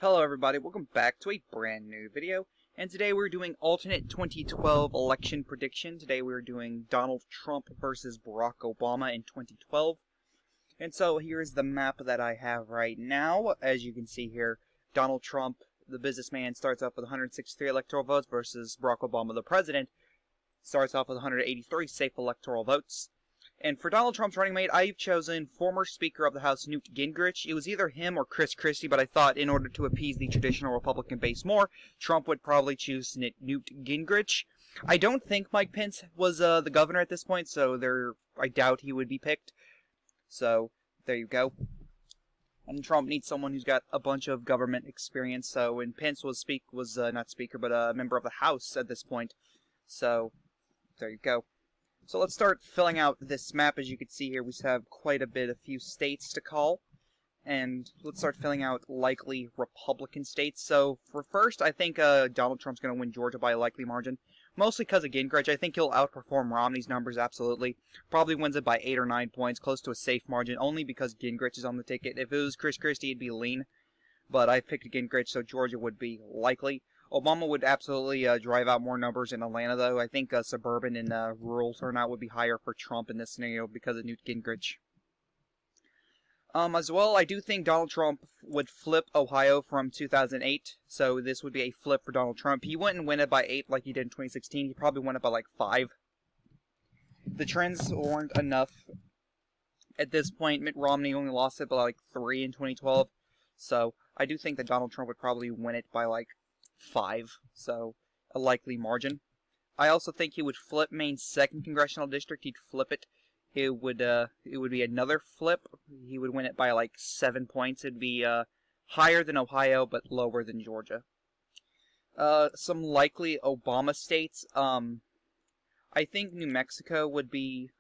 Hello everybody, welcome back to a brand new video, and today we're doing alternate 2012 election prediction. Today we're doing Donald Trump versus Barack Obama in 2012. And so here's the map that I have right now. As you can see here, Donald Trump, the businessman, starts off with 163 electoral votes versus Barack Obama, the president, starts off with 183 safe electoral votes. And for Donald Trump's running mate, I've chosen former Speaker of the House Newt Gingrich. It was either him or Chris Christie, but I thought in order to appease the traditional Republican base more, Trump would probably choose Newt Gingrich. I don't think Mike Pence was the governor at this point, so I doubt he would be picked. So, there you go. And Trump needs someone who's got a bunch of government experience, so, and Pence was not speaker, but a member of the House at this point. So, there you go. So let's start filling out this map. As you can see here, we have quite a few states to call. And let's start filling out likely Republican states. So for first, I think Donald Trump's going to win Georgia by a likely margin. Mostly because of Gingrich. I think he'll outperform Romney's numbers, absolutely. Probably wins it by 8 or 9 points, close to a safe margin, only because Gingrich is on the ticket. If it was Chris Christie, it'd be lean. But I picked Gingrich, so Georgia would be likely. Obama would absolutely drive out more numbers in Atlanta, though. I think suburban and rural turnout would be higher for Trump in this scenario because of Newt Gingrich. As well, I do think Donald Trump would flip Ohio from 2008, so this would be a flip for Donald Trump. He wouldn't win it by 8 like he did in 2016. He probably won it by like 5. The trends weren't enough. At this point, Mitt Romney only lost it by like 3 in 2012, so I do think that Donald Trump would probably win it by like 5, so a likely margin. I also think he would flip Maine's 2nd congressional district. He'd flip it. It would be another flip. He would win it by like 7 points. It'd be higher than Ohio, but lower than Georgia. Some likely Obama states. I think New Mexico would be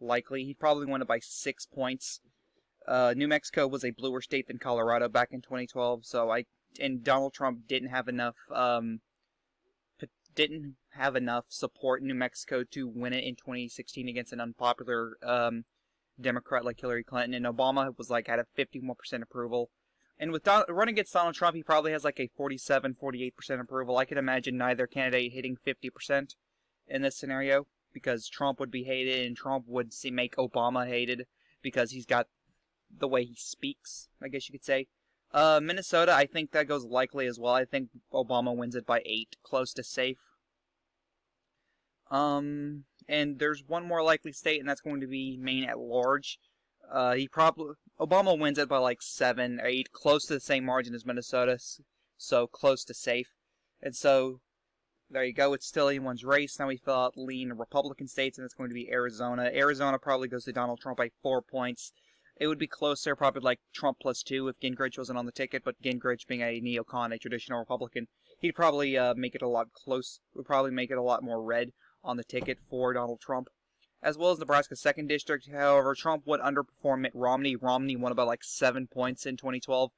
likely. He'd probably win it by 6 points. New Mexico was a bluer state than Colorado back in 2012, and Donald Trump didn't have enough support in New Mexico to win it in 2016 against an unpopular Democrat like Hillary Clinton, and Obama was like at a 51% approval. And with running against Donald Trump, he probably has like a 47-48% approval. I could imagine neither candidate hitting 50% in this scenario, because Trump would be hated and Trump would make Obama hated because he's got the way he speaks, I guess you could say. Minnesota, I think that goes likely as well. I think Obama wins it by 8, close to safe. And there's one more likely state, and that's going to be Maine at large. Obama wins it by like 7 or 8, close to the same margin as Minnesota, so close to safe. And so, there you go, it's still anyone's race. Now we fill out lean Republican states, and it's going to be Arizona. Arizona probably goes to Donald Trump by 4 points. It would be closer, probably like Trump plus 2 if Gingrich wasn't on the ticket, but Gingrich being a neocon, a traditional Republican, he'd probably make it a lot would probably make it a lot more red on the ticket for Donald Trump. As well as Nebraska's 2nd district, however, Trump would underperform Mitt Romney. Romney won about like 7 points in 2012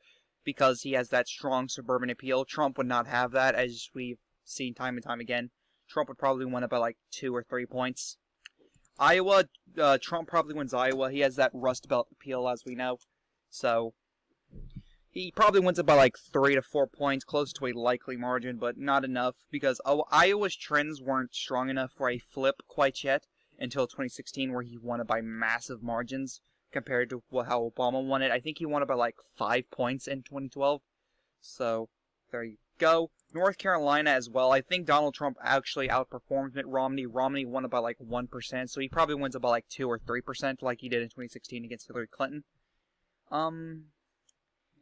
because he has that strong suburban appeal. Trump would not have that, as we've seen time and time again. Trump would probably win it by like 2 or 3 points. Iowa, Trump probably wins Iowa. He has that Rust Belt appeal, as we know. So, he probably wins it by like 3 to 4 points, close to a likely margin, but not enough, because Iowa's trends weren't strong enough for a flip quite yet until 2016, where he won it by massive margins compared to how Obama won it. I think he won it by like 5 points in 2012. So, there you go. North Carolina as well. I think Donald Trump actually outperformed Mitt Romney. Romney won it by like 1%, so he probably wins it by like 2 or 3% like he did in 2016 against Hillary Clinton. And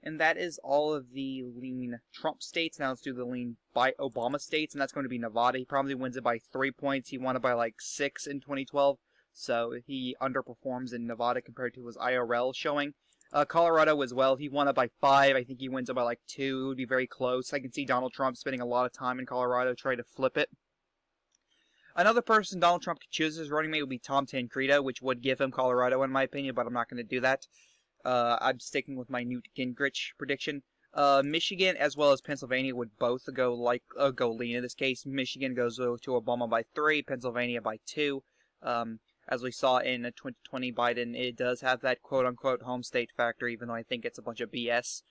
that is all of the lean Trump states. Now let's do the lean by Obama states, and that's going to be Nevada. He probably wins it by 3 points. He won it by like 6 in 2012, so he underperforms in Nevada compared to his IRL showing. Colorado as well, he won it by 5. I think he wins it by like 2. It would be very close. I can see Donald Trump spending a lot of time in Colorado trying to flip it. Another person Donald Trump could choose as running mate would be Tom Tancredo, which would give him Colorado in my opinion, but I'm not going to do that. I'm sticking with my Newt Gingrich prediction. Michigan as well as Pennsylvania would both go lean in this case. Michigan goes to Obama by 3, Pennsylvania by 2. As we saw in 2020 Biden, it does have that quote-unquote home state factor, even though I think it's a bunch of BS.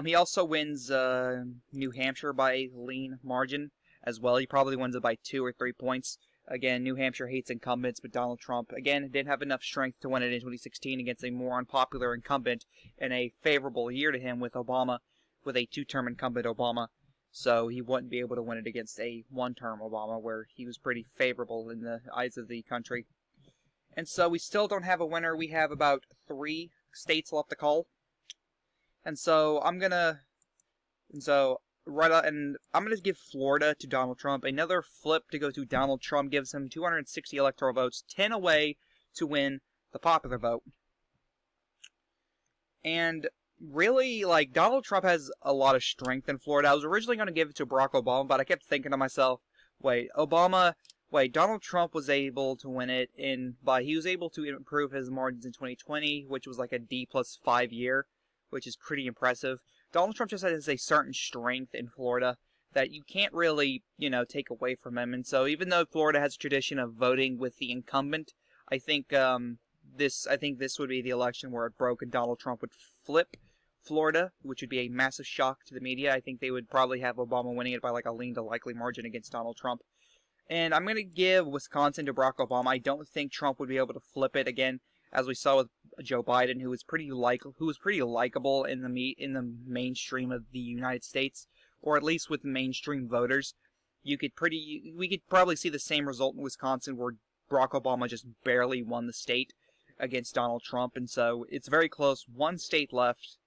He also wins New Hampshire by a lean margin as well. He probably wins it by 2 or 3 points. Again, New Hampshire hates incumbents, but Donald Trump, again, didn't have enough strength to win it in 2016 against a more unpopular incumbent in a favorable year to him with Obama, with a 2-term incumbent Obama. So he wouldn't be able to win it against a 1-term Obama, where he was pretty favorable in the eyes of the country. And so we still don't have a winner. We have about 3 states left to call. And so I'm gonna give Florida to Donald Trump. Another flip to go to Donald Trump gives him 260 electoral votes, 10 away to win the popular vote. And really, like, Donald Trump has a lot of strength in Florida. I was originally going to give it to Barack Obama, but I kept thinking to myself, Donald Trump was able to win it he was able to improve his margins in 2020, which was like a D+5 year, which is pretty impressive. Donald Trump just has a certain strength in Florida that you can't really, take away from him. And so even though Florida has a tradition of voting with the incumbent, I think this would be the election where it broke and Donald Trump would flip Florida, which would be a massive shock to the media. I think they would probably have Obama winning it by like a lean to likely margin against Donald Trump. And I'm going to give Wisconsin to Barack Obama. I don't think Trump would be able to flip it again, as we saw with Joe Biden, who was pretty likable in the mainstream of the United States, or at least with mainstream voters. We could probably see the same result in Wisconsin, where Barack Obama just barely won the state against Donald Trump, and so it's very close. 1 state left,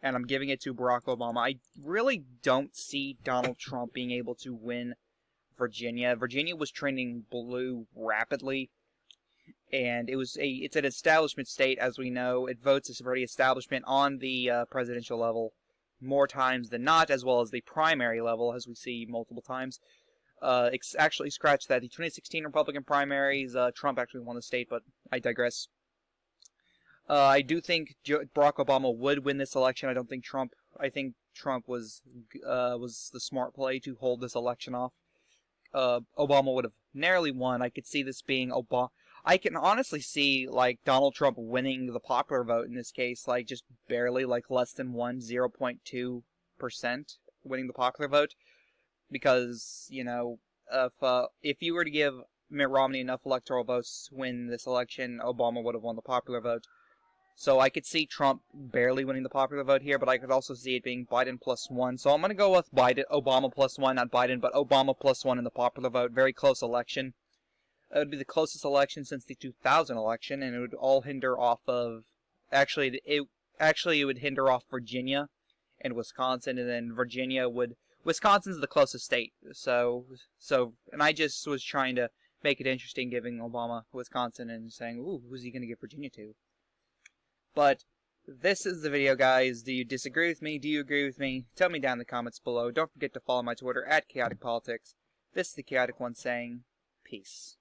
and I'm giving it to Barack Obama. I really don't see Donald Trump being able to win Virginia. Virginia was trending blue rapidly, and it's an establishment state, as we know. It votes as a very establishment on the presidential level more times than not, as well as the primary level, as we see multiple times. Actually, scratch that. The 2016 Republican primaries, Trump actually won the state, but I digress. I do think Barack Obama would win this election. I think Trump was the smart play to hold this election off. Obama would have narrowly won. I could see this being Obama. I can honestly see, like, Donald Trump winning the popular vote in this case, like, just barely, like, less than 0.2% winning the popular vote. Because, if you were to give Mitt Romney enough electoral votes to win this election, Obama would have won the popular vote. So I could see Trump barely winning the popular vote here, but I could also see it being Biden +1. So I'm going to go with Obama +1, not Biden, but Obama +1 in the popular vote. Very close election. It would be the closest election since the 2000 election, and it would all hinder off of... Actually, it would hinder off Virginia and Wisconsin, and then Wisconsin's the closest state. And I just was trying to make it interesting, giving Obama Wisconsin and saying, ooh, who's he going to give Virginia to? But this is the video, guys. Do you disagree with me? Do you agree with me? Tell me down in the comments below. Don't forget to follow my Twitter @ChaoticPolitics. This is the Chaotic One saying, peace.